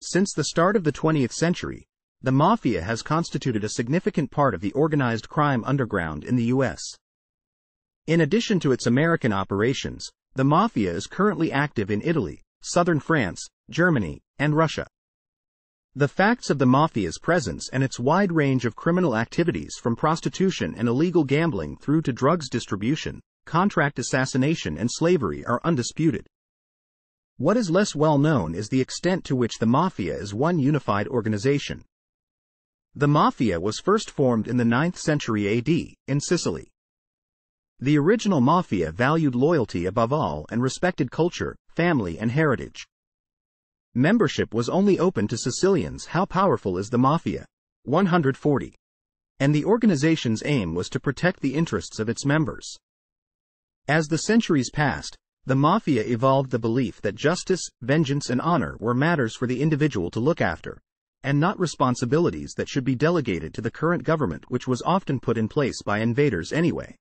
Since the start of the 20th century, the Mafia has constituted a significant part of the organized crime underground in the U.S. In addition to its American operations, the Mafia is currently active in Italy, southern France, Germany, and Russia. The facts of the Mafia's presence and its wide range of criminal activities from prostitution and illegal gambling through to drugs distribution, contract assassination and slavery are undisputed. What is less well known is the extent to which the Mafia is one unified organization. The Mafia was first formed in the 9th century AD, in Sicily. The original Mafia valued loyalty above all and respected culture, family and heritage. Membership was only open to Sicilians. How powerful is the Mafia? 140. And the organization's aim was to protect the interests of its members. As the centuries passed, the Mafia evolved the belief that justice, vengeance and honor were matters for the individual to look after, and not responsibilities that should be delegated to the current government, which was often put in place by invaders anyway.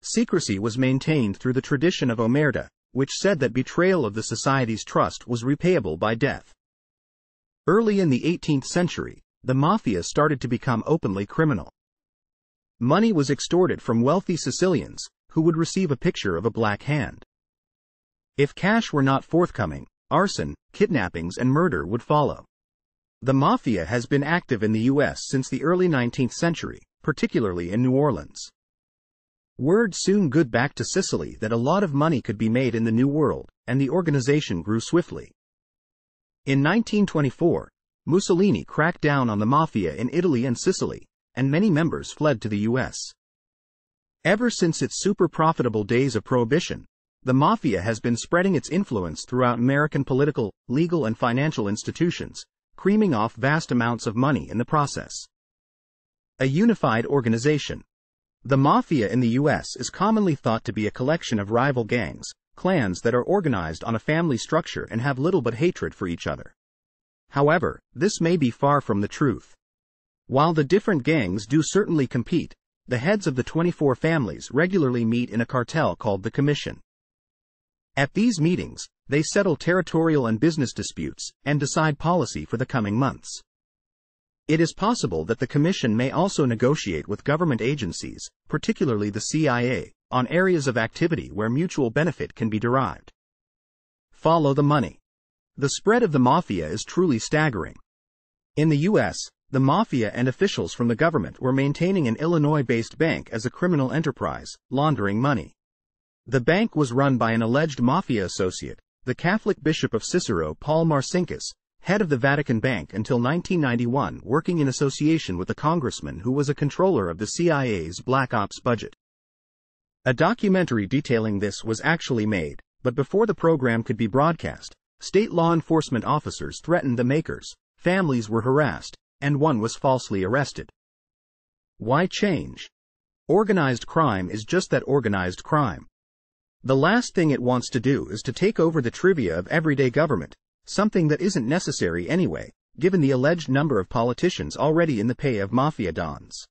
Secrecy was maintained through the tradition of omerta, which said that betrayal of the society's trust was repayable by death. Early in the 18th century, the Mafia started to become openly criminal. Money was extorted from wealthy Sicilians, who would receive a picture of a black hand. If cash were not forthcoming, arson, kidnappings and murder would follow. The Mafia has been active in the U.S. since the early 19th century, particularly in New Orleans. Word soon got back to Sicily that a lot of money could be made in the New World, and the organization grew swiftly. In 1924, Mussolini cracked down on the Mafia in Italy and Sicily, and many members fled to the U.S. Ever since its super profitable days of Prohibition, the Mafia has been spreading its influence throughout American political, legal and financial institutions, creaming off vast amounts of money in the process. A unified organization. The Mafia in the U.S. is commonly thought to be a collection of rival gangs, clans that are organized on a family structure and have little but hatred for each other. However, this may be far from the truth. While the different gangs do certainly compete, the heads of the 24 families regularly meet in a cartel called the Commission. At these meetings, they settle territorial and business disputes and decide policy for the coming months. It is possible that the Commission may also negotiate with government agencies, particularly the CIA, on areas of activity where mutual benefit can be derived. Follow the money. The spread of the Mafia is truly staggering. In the U.S., the Mafia and officials from the government were maintaining an Illinois-based bank as a criminal enterprise, laundering money. The bank was run by an alleged Mafia associate, the Catholic Bishop of Cicero Paul Marcinkus, head of the Vatican Bank until 1991, working in association with a congressman who was a controller of the CIA's Black Ops budget. A documentary detailing this was actually made, but before the program could be broadcast, state law enforcement officers threatened the makers, families were harassed, and one was falsely arrested. Why change? Organized crime is just that, organized crime. The last thing it wants to do is to take over the trivia of everyday government, something that isn't necessary anyway, given the alleged number of politicians already in the pay of Mafia dons.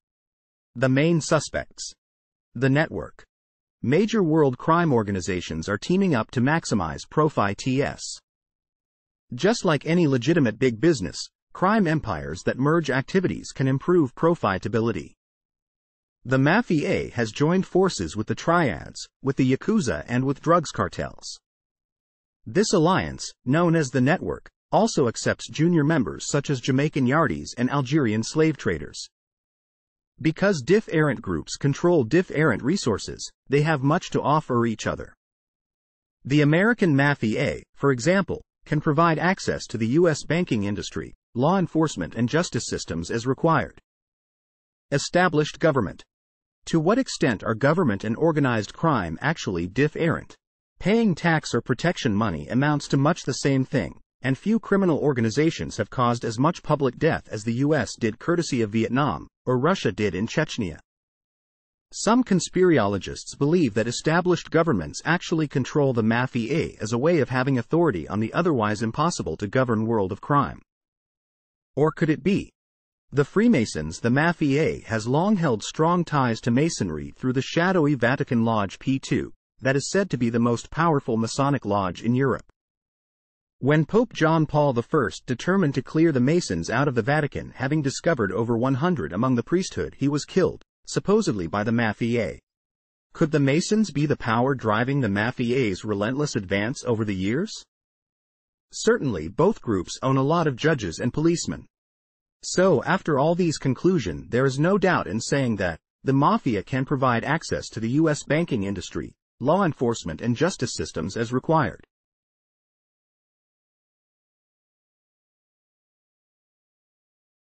The main suspects. The network. Major world crime organizations are teaming up to maximize profits. Just like any legitimate big business, crime empires that merge activities can improve profitability. The Mafia has joined forces with the triads, with the Yakuza and with drugs cartels. This alliance, known as the network, also accepts junior members such as Jamaican Yardis and Algerian slave traders. Because different groups control different resources, they have much to offer each other. The American Mafia, for example, can provide access to the U.S. banking industry, law enforcement and justice systems as required. Established government. To what extent are government and organized crime actually different? Paying tax or protection money amounts to much the same thing, and few criminal organizations have caused as much public death as the U.S. did courtesy of Vietnam, or Russia did in Chechnya. Some conspirologists believe that established governments actually control the Mafia as a way of having authority on the otherwise impossible to govern world of crime. Or could it be? The Freemasons. The Mafia has long held strong ties to Masonry through the shadowy Vatican Lodge P2, that is said to be the most powerful Masonic lodge in Europe. When Pope John Paul I determined to clear the Masons out of the Vatican, having discovered over 100 among the priesthood, he was killed, supposedly by the Mafia. Could the Masons be the power driving the Mafia's relentless advance over the years? Certainly both groups own a lot of judges and policemen. So after all these conclusions, there is no doubt in saying that the Mafia can provide access to the U.S. banking industry, law enforcement and justice systems as required.